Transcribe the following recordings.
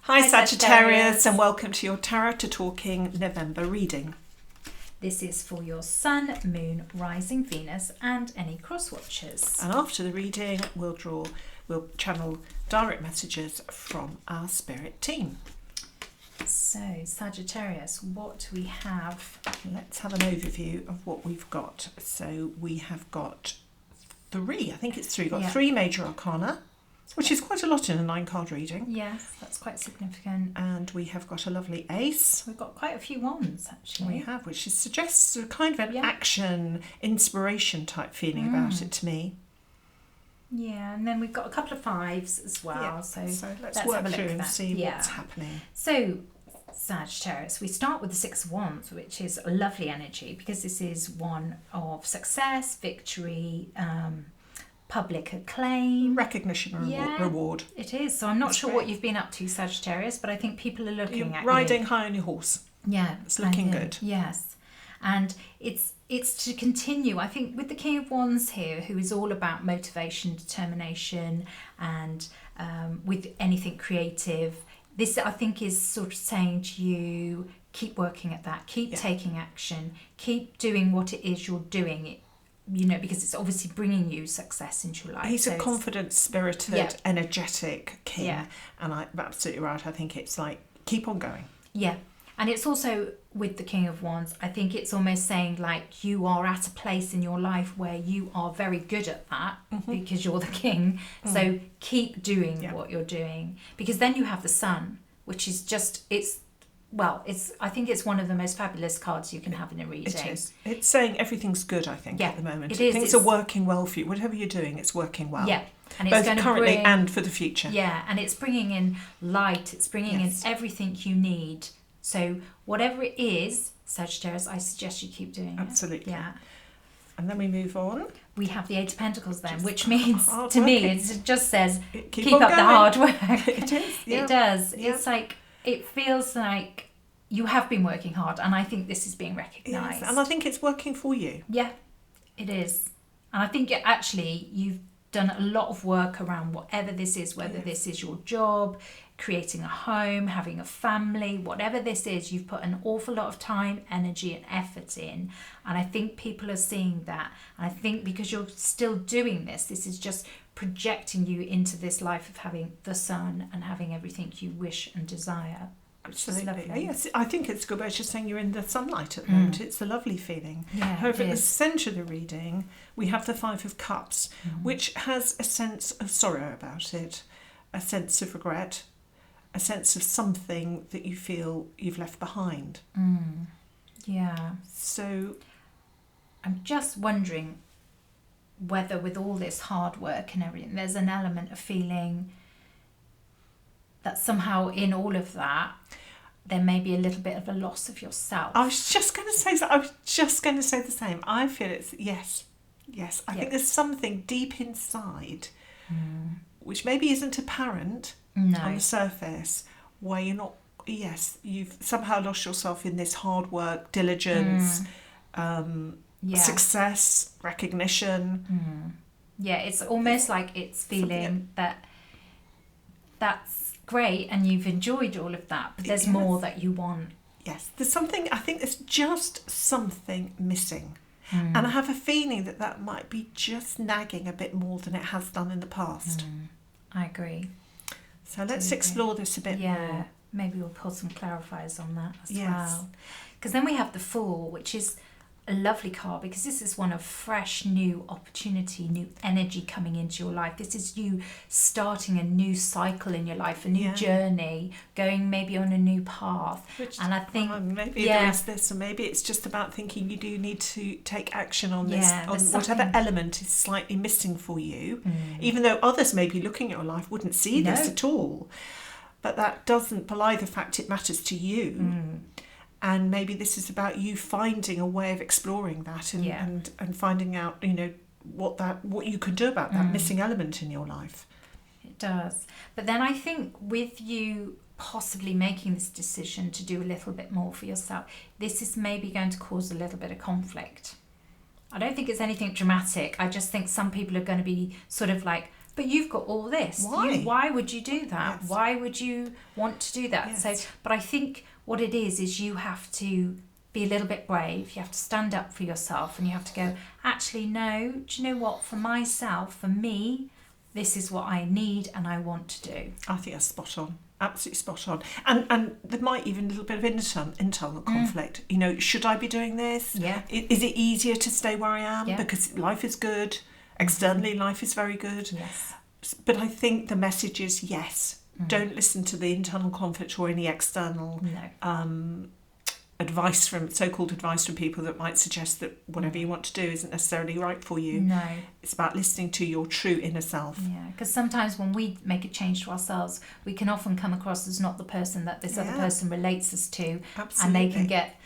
Hi Sagittarius, and welcome to your Tarot to Talking November reading. This is for your Sun, Moon, Rising Venus and any cross-watchers. And after the reading, we'll channel direct messages from our spirit team. So Sagittarius, what we have? Let's have an overview of what we've got. So we have got three major arcana, which is quite a lot in a 9-card reading. Yes, that's quite significant. And we have got a lovely ace. We've got quite a few wands, actually. We have, which suggests a kind of an action, inspiration type feeling about it to me. Yeah, and then we've got a couple of fives as well. Yeah. So let's work through and see what's happening. So Sagittarius, we start with the Six of Wands, which is a lovely energy because this is one of success, victory, public acclaim, recognition, reward. It is. So I'm not sure what you've been up to, Sagittarius, but I think people are looking at riding high on your horse. Yeah, it's looking good. Yes, and it's to continue. I think with the King of Wands here, who is all about motivation, determination, and with anything creative. This, I think, is sort of saying to you, keep working at that, keep taking action, keep doing what it is you're doing. Because it's obviously bringing you success into your life. He's a confident, spirited, energetic king. Yeah. And I'm absolutely right. I think it's like, keep on going. Yeah. And it's also with the King of Wands, I think it's almost saying like you are at a place in your life where you are very good at that because you're the king. So keep doing what you're doing, because then you have the Sun, which is just, I think it's one of the most fabulous cards you can have in a reading. It is. It's saying everything's good, I think, at the moment. It is. Things are working well for you. Whatever you're doing, it's working well. Yeah. And it's both currently and for the future. Yeah, and it's bringing in light. It's bringing in everything you need. So whatever it is, Sagittarius, I suggest you keep doing it. Absolutely. Yeah. And then we move on. We have the Eight of Pentacles then, which means, to me, it just says, keep up going. the hard work. It is. Yeah. It does. Yeah. It's like, it feels like you have been working hard, and I think this is being recognised. Yes, and I think it's working for you. Yeah, it is. And I think you've done a lot of work around whatever this is, whether this is your job, creating a home, having a family, whatever this is, you've put an awful lot of time, energy and effort in. And I think people are seeing that. And I think because you're still doing this is just projecting you into this life of having the Sun and having everything you wish and desire. Absolutely. Yes, I think it's good, but it's just saying you're in the sunlight at the moment. It's a lovely feeling. Yeah, however, at the centre of the reading, we have the Five of Cups, which has a sense of sorrow about it, a sense of regret, a sense of something that you feel you've left behind. Yeah. So I'm just wondering whether with all this hard work and everything, there's an element of feeling that somehow in all of that, there may be a little bit of a loss of yourself. I was just going to say the same. I feel it's yes. I think there's something deep inside, which maybe isn't apparent on the surface, where you're not. Yes, you've somehow lost yourself in this hard work, diligence, success, recognition. Yeah, it's almost like it's feeling that that's great and you've enjoyed all of that, but there's more that you want. Yes, there's something, I think there's just something missing. And I have a feeling that might be just nagging a bit more than it has done in the past. I agree. So let's explore this a bit more. Yeah, maybe we'll put some clarifiers on that as well. Because then we have the Fool, which is a lovely card because this is one of fresh, new opportunity, new energy coming into your life. This is you starting a new cycle in your life, a new journey, going maybe on a new path. And I think maybe there is this, and maybe it's just about thinking you do need to take action on this, on whatever element is slightly missing for you, even though others maybe looking at your life wouldn't see this at all. But that doesn't belie the fact it matters to you. And maybe this is about you finding a way of exploring that and finding out, what you can do about that missing element in your life. It does. But then I think with you possibly making this decision to do a little bit more for yourself, this is maybe going to cause a little bit of conflict. I don't think it's anything dramatic. I just think some people are going to be sort of like But you've got all this. Why would you do that? Yes. Why would you want to do that? Yes. So, but I think what it is you have to be a little bit brave. You have to stand up for yourself, and you have to go, actually, no, do you know what? For myself, for me, this is what I need and I want to do. I think that's spot on. Absolutely spot on. And there might even a little bit of internal conflict. You know, should I be doing this? Yeah. Is it easier to stay where I am because life is good? Externally, life is very good. Yes. But I think the message is yes. Don't listen to the internal conflict or any external so-called advice from people that might suggest that whatever you want to do isn't necessarily right for you. No. It's about listening to your true inner self. Yeah, because sometimes when we make a change to ourselves, we can often come across as not the person that this other person relates us to. Absolutely. And they can get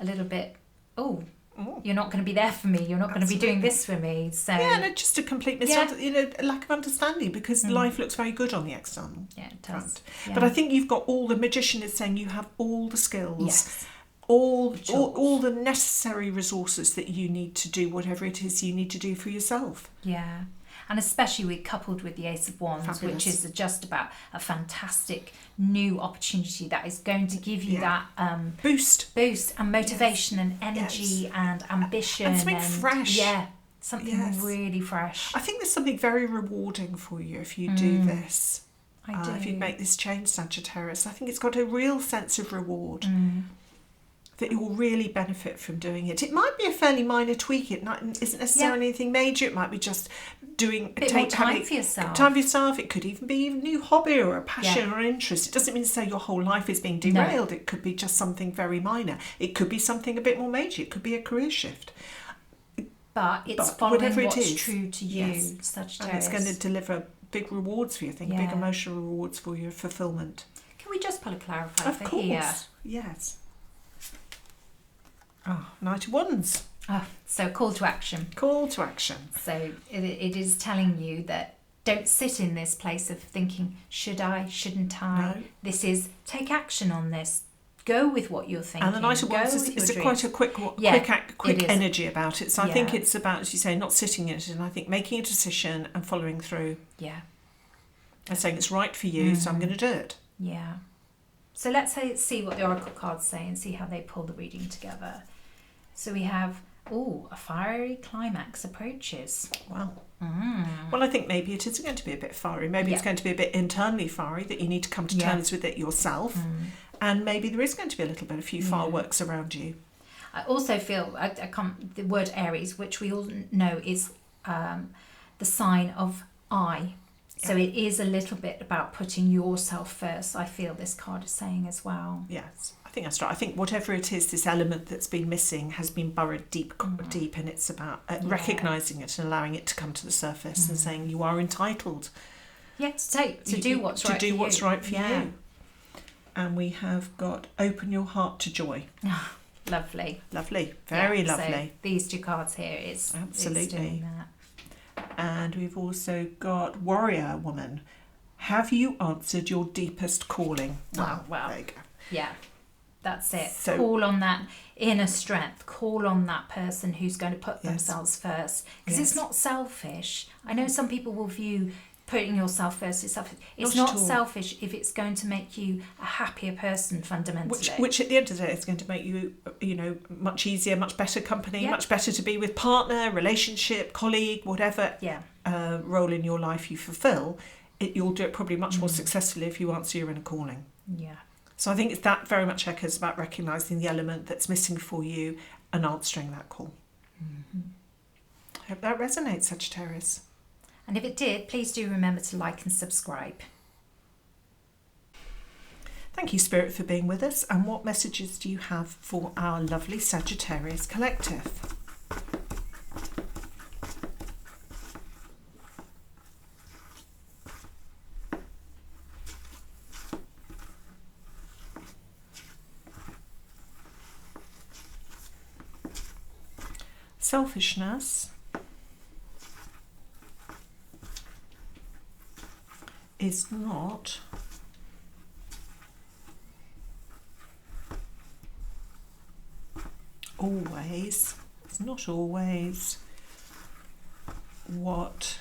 a little bit, you're not going to be there for me, you're not going to be doing this for me. So no, just a complete a lack of understanding, because life looks very good on the external it does. front. But I think you've got the magician is saying you have all the skills. Yes. All the necessary resources that you need to do whatever it is you need to do for yourself. Yeah. And especially coupled with the Ace of Wands, Fabulous. which is just about a fantastic new opportunity that is going to give you that boost and motivation and energy and ambition. And something fresh. Yeah, something really fresh. I think there's something very rewarding for you if you do this. I do. If you make this change, Sagittarius. I think it's got a real sense of reward. That you'll really benefit from doing it. It might be a fairly minor tweak. It isn't necessarily anything major. It might be just doing time for yourself. Time for yourself. It could even be a new hobby or a passion or an interest. It doesn't mean to say your whole life is being derailed. No. It could be just something very minor. It could be something a bit more major. It could be a career shift. But it's following what's true to you, Sagittarius. And it's going to deliver big rewards for you, I think, big emotional rewards for your fulfilment. Can we just pull a clarifier of for course. here? Yes. Knight of Wands. So call to action. Call to action. So it is telling you that don't sit in this place of thinking, should I, shouldn't I? No. This is take action on this. Go with what you're thinking. And the Knight of Wands is quite a quick energy about it. So I think it's about, as you say, not sitting in it, and I think making a decision and following through. Yeah. And saying it's right for you, so I'm going to do it. Yeah. So let's see what the Oracle cards say and see how they pull the reading together. So we have, a fiery climax approaches. Wow. Well, I think maybe it is going to be a bit fiery. Maybe it's going to be a bit internally fiery, that you need to come to terms with it yourself. And maybe there is going to be a few fireworks around you. I also feel, the word Aries, which we all know is the sign of I. So it is a little bit about putting yourself first, I feel this card is saying as well. Yes, I think that's right. I think whatever it is, this element that's been missing has been burrowed deep, and it's about recognising it and allowing it to come to the surface and saying you are entitled. Yes, to do what's right for you. To do what's right for you. And we have got open your heart to joy. Lovely. Lovely. Very lovely. So these two cards here is doing that. And we've also got Warrior Woman. Have you answered your deepest calling? Wow. There you go. Yeah, that's it. So, call on that inner strength. Call on that person who's going to put themselves first. Because it's not selfish. I know some people will view putting yourself first is selfish. It's not selfish if it's going to make you a happier person fundamentally. Which at the end of the day is going to make you, much easier, much better company, much better to be with, partner, relationship, colleague, whatever role in your life you fulfill. You'll do it probably much more successfully if you answer your inner calling. Yeah. So I think it's that very much echoes about recognising the element that's missing for you and answering that call. I hope that resonates, Sagittarius. And if it did, please do remember to like and subscribe. Thank you, Spirit, for being with us. And what messages do you have for our lovely Sagittarius collective? Selfishness is not always, what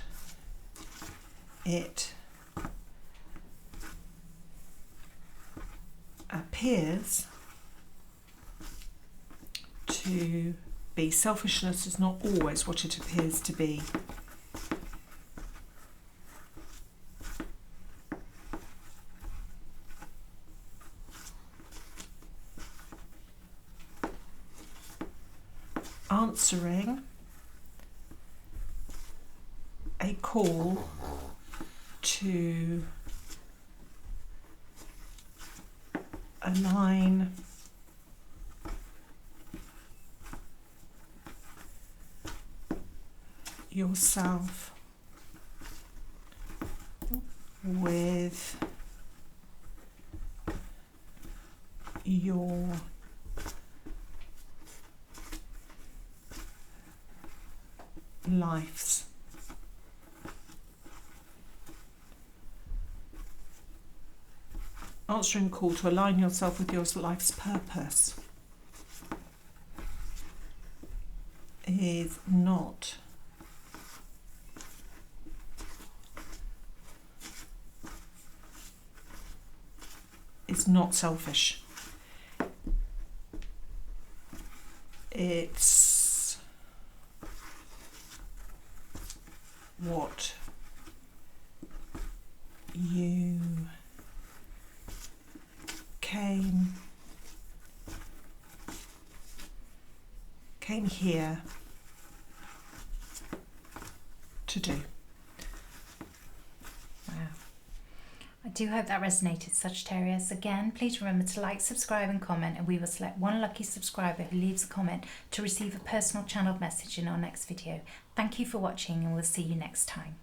it appears to be. Selfishness is not always what it appears to be. Answering a call to align yourself with your lives. Answering call to align yourself with your life's purpose is not selfish. It's what you came here to do. Wow. I do hope that resonated, Sagittarius. Again, please remember to like, subscribe and comment, and we will select one lucky subscriber who leaves a comment to receive a personal channeled message in our next video. Thank you for watching, and we'll see you next time.